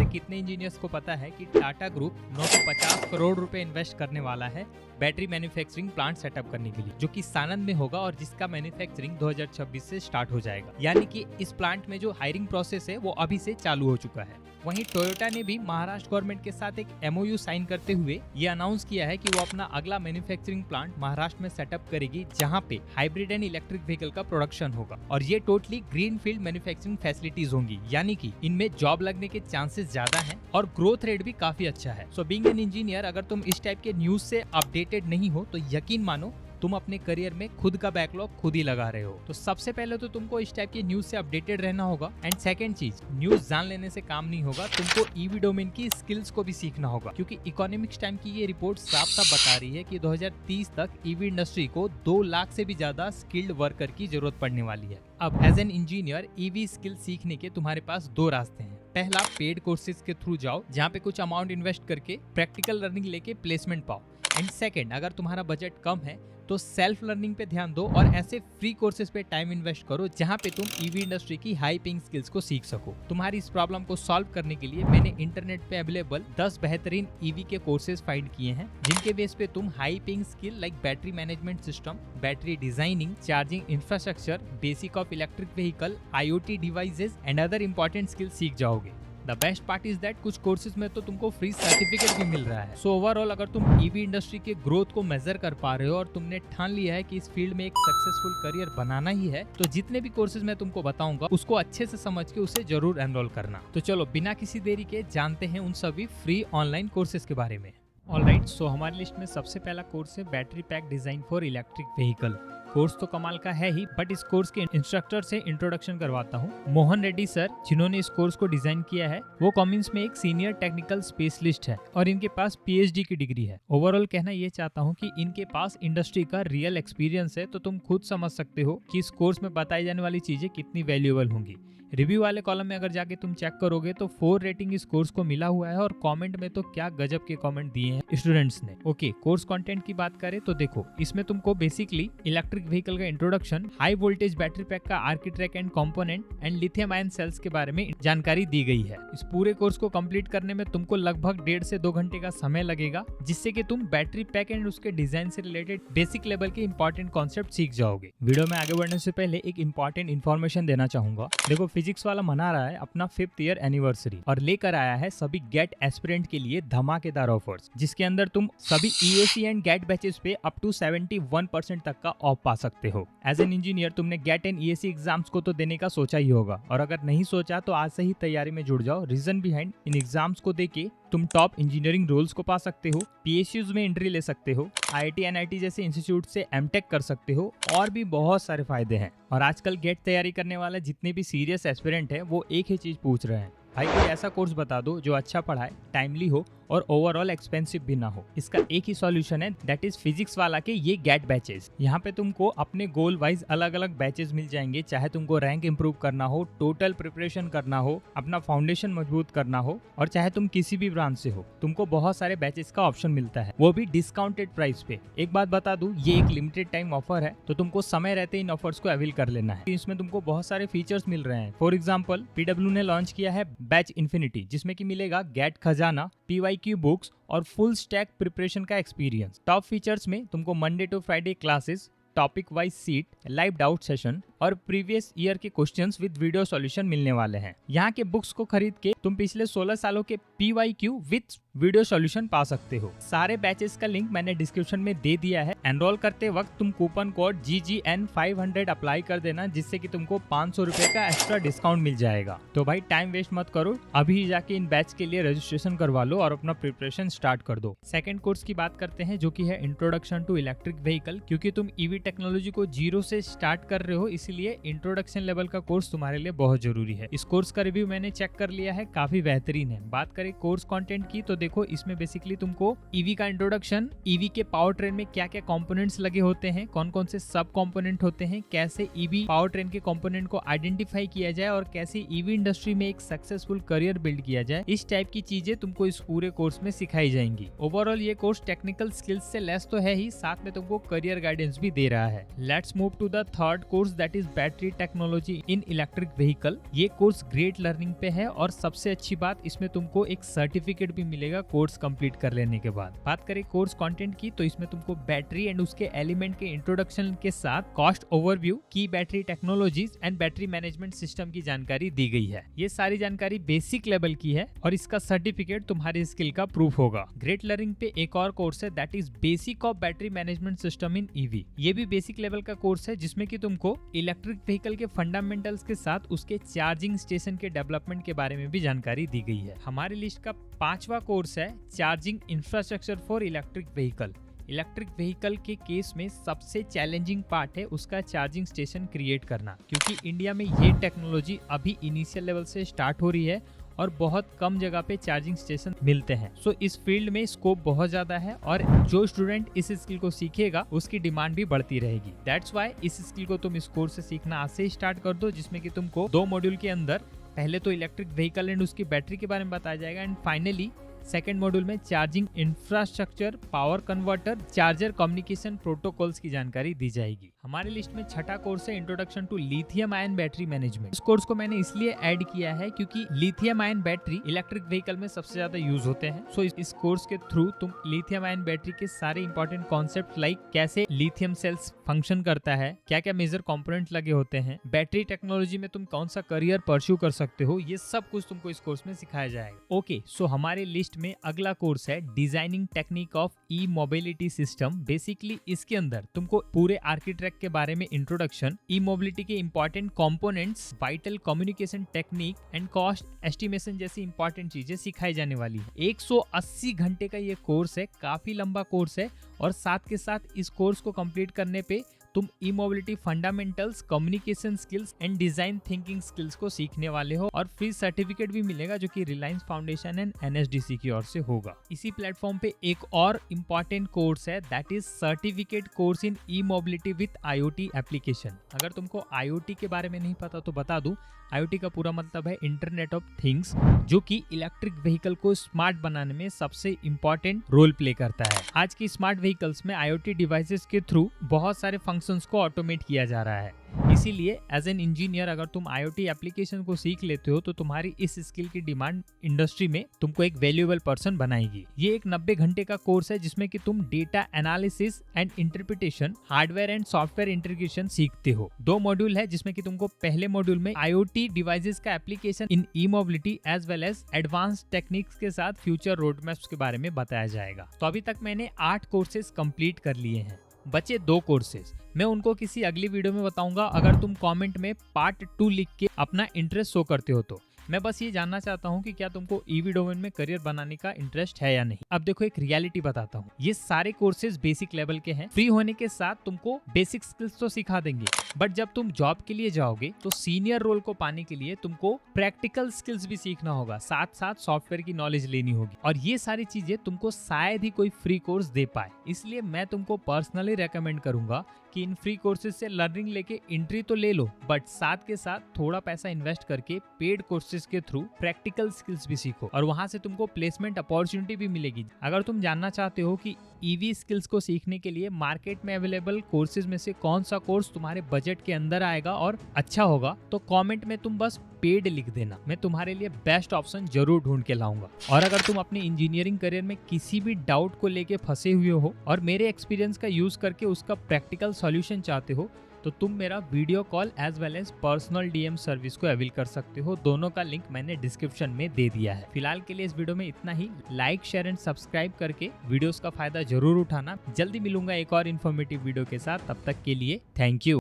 में कितने इंजीनियर्स को पता है कि टाटा ग्रुप 950 करोड़ रुपए इन्वेस्ट करने वाला है बैटरी मैन्युफैक्चरिंग प्लांट सेटअप करने के लिए, जो कि सानंद में होगा और जिसका मैन्युफैक्चरिंग 2026 से स्टार्ट हो जाएगा। यानी कि इस प्लांट में जो हायरिंग प्रोसेस है वो अभी से चालू हो चुका है। वहीं टोयोटा ने भी महाराष्ट्र गवर्नमेंट के साथ एक MOU साइन करते हुए ये अनाउंस किया है कि वो अपना अगला मैन्युफैक्चरिंग प्लांट महाराष्ट्र में सेटअप करेगी, जहां पे हाइब्रिड एंड इलेक्ट्रिक व्हीकल का प्रोडक्शन होगा और ये totally green field manufacturing facilities होंगी, यानी कि इनमें जॉब लगने के चांसेस ज्यादा हैं और ग्रोथ रेट भी काफी अच्छा है। सो बीइंग एन इंजीनियर, अगर तुम इस टाइप के न्यूज से अपडेटेड नहीं हो तो यकीन मानो तुम अपने करियर में खुद का बैकलॉग खुद ही लगा रहे हो। तो सबसे पहले तो तुमको इस टाइप की न्यूज से अपडेटेड रहना होगा एंड सेकंड चीज, न्यूज जान लेने से काम नहीं होगा, तुमको ईवी डोमेन की स्किल्स को भी सीखना होगा, क्योंकि इकोनॉमिक्स टाइम की ये रिपोर्ट साफ साफ बता रही है कि 2030 तक ईवी इंडस्ट्री को 2 लाख से भी ज्यादा स्किल्ड वर्कर की जरूरत पड़ने वाली है। अब as an engineer EV skill सीखने के तुम्हारे पास 2 रास्ते हैं। पहला, पेड कोर्सेज के थ्रू जाओ, जहाँ पे कुछ अमाउंट इन्वेस्ट करके प्रैक्टिकल लर्निंग लेके प्लेसमेंट पाओ। एंड सेकंड, अगर तुम्हारा बजट कम है तो सेल्फ लर्निंग पे ध्यान दो और ऐसे फ्री कोर्सेज पे टाइम इन्वेस्ट करो जहाँ पे तुम ईवी इंडस्ट्री की हाई पेइंग स्किल्स को सीख सको। तुम्हारी इस प्रॉब्लम को सॉल्व करने के लिए मैंने इंटरनेट पे अवेलेबल 10 बेहतरीन ईवी के कोर्सेज फाइंड किए हैं, जिनके बेस पे तुम high paying skill like battery management system, battery designing, charging infrastructure, basic of electric vehicle, IoT devices and other important skill सीख जाओगे। The best part is that कुछ कोर्सेज में तो तुमको फ्री सर्टिफिकेट भी मिल रहा है। सो ओवरऑल अगर तुम ईवी इंडस्ट्री के ग्रोथ को मेजर कर पा रहे हो और तुमने ठान लिया है कि इस फील्ड में एक सक्सेसफुल करियर बनाना ही है, तो जितने भी कोर्सेज मैं तुमको बताऊंगा उसको अच्छे से समझ के उसे जरूर एनरोल करना। तो चलो बिना किसी देरी के जानते हैं उन सभी फ्री ऑनलाइन कोर्सेज के बारे में। ऑलराइट, सो हमारी लिस्ट में सबसे पहला कोर्स है battery pack design for electric vehicle. Course तो कमाल का है ही, बट इस कोर्स के इंस्ट्रक्टर से इंट्रोडक्शन करवाता हूँ। मोहन रेड्डी सर, जिन्होंने इस कोर्स को डिजाइन किया है, वो कॉमिन्स में एक सीनियर टेक्निकल स्पेशलिस्ट है और इनके पास PhD की डिग्री है। ओवरऑल कहना ये चाहता हूँ कि इनके पास इंडस्ट्री का रियल एक्सपीरियंस है, तो तुम खुद समझ सकते हो कि इस कोर्स में बताई जाने वाली चीजें कितनी वैल्यूएबल होंगी। रिव्यू वाले कॉलम में अगर जाके तुम चेक करोगे तो 4 रेटिंग इस कोर्स को मिला हुआ है और कमेंट में तो क्या गजब के कमेंट दिए हैं स्टूडेंट्स ने। ओके, कोर्स कंटेंट की बात करें तो देखो, इसमें तुमको बेसिकली इलेक्ट्रिक व्हीकल का introduction, high voltage battery pack का architect and component and lithium ion cells के बारे में जानकारी दी गई है। इस पूरे कोर्स को कंप्लीट करने में तुमको लगभग 1.5 से 2 घंटे का समय लगेगा, जिससे कि तुम बैटरी पैक एंड उसके डिजाइन से रिलेटेड बेसिक लेवल के इंपॉर्टेंट कॉन्सेप्ट सीख जाओगे। वीडियो में आगे बढ़ने से पहले एक इंपॉर्टेंट इन्फॉर्मेशन देना चाहूंगा। देखो, फिजिक्स वाला मना रहा है अपना 5th ईयर एनिवर्सरी और लेकर आया है सभी गेट एस्पिरेंट के लिए धमाकेदार ऑफर्स, जिसके अंदर तुम सभी EAC एंड गेट बैचेस पे अप टू 71% तक का ऑफ पा सकते हो। एज एन इंजीनियर तुमने गेट एंड EAC एग्जाम्स को तो देने का सोचा ही होगा, और अगर नहीं सोचा तो आज से ही तैयारी में जुड़ जाओ। रीजन बिहाइंड, इन एग्जाम्स को देके तुम टॉप इंजीनियरिंग रोल्स को पा सकते हो, PSUs में एंट्री ले सकते हो, IIT NIT जैसे इंस्टीट्यूट से MTech कर सकते हो, और भी बहुत सारे फायदे हैं। और आजकल गेट तैयारी करने वाले जितने भी सीरियस एस्पिरेंट हैं वो एक ही चीज पूछ रहे हैं, भाई कोई ऐसा कोर्स बता दो जो अच्छा पढ़ाए, टाइमली हो और ओवरऑल एक्सपेंसिव भी ना हो। इसका एक ही सॉल्यूशन है, दैट इज फिजिक्स वाला के ये गेट बैचेस। यहाँ पे तुमको अपने गोल वाइज अलग अलग बैचेस मिल जाएंगे, चाहे तुमको रैंक इंप्रूव करना हो, टोटल प्रिपरेशन करना हो, अपना फाउंडेशन मजबूत करना हो, और चाहे तुम किसी भी ब्रांच से हो, तुमको बहुत सारे बैचेस का ऑप्शन मिलता है, वो भी डिस्काउंटेड प्राइस पे। एक बात बता दूं, ये एक लिमिटेड टाइम ऑफर है, तो तुमको समय रहते इन ऑफर्स को अवेल कर लेना है। इसमें तुमको बहुत सारे फीचर्स मिल रहे हैं। फॉर एग्जाम्पल, PW ने लॉन्च किया है बैच इन्फिनिटी, जिसमें कि मिलेगा गेट खजाना, PYQ बुक्स और फुल स्टैक प्रिपरेशन का एक्सपीरियंस। टॉप फीचर्स में तुमको Monday to Friday classes, topic wise sheet, live doubt session और प्रीवियस ईयर के क्वेश्चंस विद वीडियो सॉल्यूशन मिलने वाले हैं। यहाँ के बुक्स को खरीद के तुम पिछले 16 सालों के PYQ विद वीडियो सॉल्यूशन पा सकते हो। सारे बैचेस का लिंक मैंने डिस्क्रिप्शन में दे दिया है। एनरोल करते वक्त तुम कूपन कोड GGN500 अप्लाई कर देना, जिससे कि तुमको 500 रुपए का एक्स्ट्रा डिस्काउंट मिल जाएगा। तो भाई टाइम वेस्ट मत करो, अभी जाके इन बैच के लिए रजिस्ट्रेशन करवा लो और अपना प्रिपरेशन स्टार्ट कर दो। सेकंड कोर्स की बात करते हैं, जो कि है इंट्रोडक्शन टू इलेक्ट्रिक व्हीकल। क्योंकि तुम ईवी टेक्नोलॉजी को जीरो से स्टार्ट कर रहे हो, इसलिए इंट्रोडक्शन लेवल का कोर्स तुम्हारे लिए बहुत जरूरी है। इस कोर्स का रिव्यू मैंने चेक कर लिया है, काफी बेहतरीन है। बात करें कोर्स कंटेंट की, तो देखो इसमें बेसिकली तुमको ईवी का इंट्रोडक्शन, ईवी के पावर ट्रेन में क्या क्या कंपोनेंट्स लगे होते हैं, कौन कौन से सब कंपोनेंट होते हैं, कैसे ईवी पावर ट्रेन के कंपोनेंट को आइडेंटिफाई किया जाए और कैसे ईवी इंडस्ट्री में एक सक्सेसफुल करियर बिल्ड किया जाए, इस टाइप की चीजें तुमको इस पूरे कोर्स में सिखाई जाएंगी। ओवरऑल ये कोर्स टेक्निकल स्किल्स से लेस तो है ही, साथ में तुमको करियर गाइडेंस भी दे रहा है। Let's move to the third course, that is battery technology in electric vehicle. ये कोर्स ग्रेट लर्निंग पे है और सबसे अच्छी बात इसमें तुमको एक सर्टिफिकेट भी मिलेगा कोर्स कंप्लीट कर लेने के बाद। बात करें कोर्स कंटेंट की तो इसमें तुमको बैटरी एंड उसके एलिमेंट के इंट्रोडक्शन के साथ कॉस्ट ओवरव्यू, की battery technologies and battery management system की जानकारी दी गई है। ये सारी जानकारी बेसिक लेवल की है और इसका सर्टिफिकेट तुम्हारी स्किल का प्रूफ होगा। ग्रेट लर्निंग पे एक और कोर्स है that is basic of battery management system in EV. ये भी बेसिक लेवल का कोर्स है जिसमें कि तुमको इलेक्ट्रिक व्हीकल के फंडामेंटल्स के साथ उसके चार्जिंग स्टेशन के डेवलपमेंट के बारे में भी जानकारी दी गई है। हमारी लिस्ट का 5वां कोर्स है charging infrastructure for electric vehicle. Electric vehicle के केस में सबसे चैलेंजिंग पार्ट है उसका चार्जिंग स्टेशन क्रिएट करना, क्योंकि इंडिया में ये टेक्नोलॉजी अभी इनिशियल लेवल से स्टार्ट हो रही है और बहुत कम जगह पे चार्जिंग स्टेशन मिलते हैं। सो इस फील्ड में स्कोप बहुत ज्यादा है और जो स्टूडेंट इस स्किल को सीखेगा उसकी डिमांड भी बढ़ती रहेगी। दैट्स वाई इस स्किल को तुम इस कोर्स से सीखना आज से ही स्टार्ट कर दो, जिसमें कि तुमको 2 मॉड्यूल के अंदर पहले तो इलेक्ट्रिक व्हीकल एंड उसकी बैटरी के बारे में बताया जाएगा एंड फाइनली सेकेंड मॉड्यूल में charging infrastructure, power converter, charger communication protocols की जानकारी दी जाएगी। हमारी लिस्ट में छठा कोर्स है introduction to lithium ion battery management. इस कोर्स को मैंने इसलिए ऐड किया है क्योंकि lithium ion battery electric vehicle में सबसे ज्यादा यूज होते हैं। सो इस कोर्स के थ्रू तुम लिथियम आयन बैटरी के सारे इंपॉर्टेंट कॉन्सेप्ट लाइक कैसे लिथियम सेल्स फंक्शन करता है, क्या क्या मेजर कंपोनेंट लगे होते हैं, बैटरी टेक्नोलॉजी में तुम कौन सा करियर परस्यू कर सकते हो, ये सब कुछ तुमको इस कोर्स में सिखाया जाएगा। ओके, सो हमारे लिस्ट में अगला कोर्स है designing technique of E mobility system. Basically इसके अंदर तुमको पूरे आर्किटेक्ट के बारे में इंट्रोडक्शन, ई मोबिलिटी के important components, vital communication technique and cost estimation जैसी इंपॉर्टेंट चीजें सिखाई जाने वाली है। 180 घंटे का ये कोर्स है, काफी लंबा कोर्स है और साथ के साथ इस कोर्स को कंप्लीट करने पे तुम E mobility fundamentals, communication skills and design thinking skills को सीखने वाले हो और फ्री सर्टिफिकेट भी मिलेगा जो कि रिलायंस फाउंडेशन एंड एनएसडीसी की ओर से होगा। इसी प्लेटफॉर्म पे एक और इम्पॉर्टेंट कोर्स है that is certificate course in e mobility with IoT application. अगर तुमको IoT के बारे में नहीं पता तो बता दूं, IoT का पूरा मतलब है इंटरनेट ऑफ थिंग्स, जो कि इलेक्ट्रिक व्हीकल को स्मार्ट बनाने में सबसे इम्पोर्टेंट रोल प्ले करता है। आज की स्मार्ट व्हीकल्स में IoT डिवाइसेस के थ्रू बहुत सारे फंक्शंस को ऑटोमेट किया जा रहा है। इसीलिए एज एन इंजीनियर अगर तुम IoT एप्लीकेशन को सीख लेते हो तो तुम्हारी इस स्किल की डिमांड इंडस्ट्री में तुमको एक वैल्यूएबल पर्सन बनाएगी। ये एक 90 घंटे का कोर्स है जिसमें कि तुम data analysis and interpretation, hardware and software integration सीखते हो। 2 मॉड्यूल है जिसमें कि तुमको पहले मॉड्यूल में IoT डिवाइसेस का application in e mobility as well as advance techniques के साथ फ्यूचर रोड मैप्स के बारे में बताया जाएगा। तो अभी तक मैंने 8 कोर्सेज कंप्लीट कर लिए हैं, बचे 2 कोर्सेज। मैं उनको किसी अगली वीडियो में बताऊंगा। अगर तुम कमेंट में पार्ट 2 लिख के अपना इंटरेस्ट शो करते हो तो मैं बस ये जानना चाहता हूँ कि क्या तुमको ईवी डोमेन में करियर बनाने का इंटरेस्ट है या नहीं। अब देखो एक रियलिटी बताता हूँ, ये सारे कोर्सेज बेसिक लेवल के हैं। फ्री होने के साथ तुमको बेसिक स्किल्स तो सिखा देंगे, बट जब तुम जॉब के लिए जाओगे तो सीनियर रोल को पाने के लिए तुमको प्रैक्टिकल स्किल्स भी सीखना होगा, साथ साथ सॉफ्टवेयर की नॉलेज लेनी होगी और ये सारी चीजें तुमको शायद ही कोई फ्री कोर्स दे पाए। इसलिए मैं तुमको पर्सनली रेकमेंड करूंगा कि इन फ्री कोर्सेज से लर्निंग लेके एंट्री तो ले लो, बट साथ के साथ थोड़ा पैसा इन्वेस्ट करके पेड कोर्सेज के थ्रू प्रैक्टिकल स्किल्स भी सीखो और वहां से तुमको प्लेसमेंट अपॉर्चुनिटी भी मिलेगी। अगर तुम जानना चाहते हो कि ईवी स्किल्स को सीखने के लिए मार्केट में अवेलेबल कोर्सेज में से कौन सा कोर्स तुम्हारे बजट के अंदर आएगा और अच्छा होगा, तो कमेंट में तुम बस पेड लिख देना, मैं तुम्हारे लिए बेस्ट ऑप्शन जरूर ढूंढ के लाऊंगा। और अगर तुम अपने इंजीनियरिंग करियर में किसी भी डाउट को लेके फंसे हुए हो और मेरे एक्सपीरियंस का यूज करके उसका प्रैक्टिकल सॉल्यूशन चाहते हो तो तुम मेरा video call as well as personal DM service को अवेल कर सकते हो। दोनों का लिंक मैंने डिस्क्रिप्शन में दे दिया है। फिलहाल के लिए इस वीडियो में इतना ही। लाइक, शेयर एंड सब्सक्राइब करके वीडियोस का फायदा जरूर उठाना। जल्दी मिलूंगा एक और इन्फॉर्मेटिव वीडियो के साथ, तब तक के लिए थैंक यू।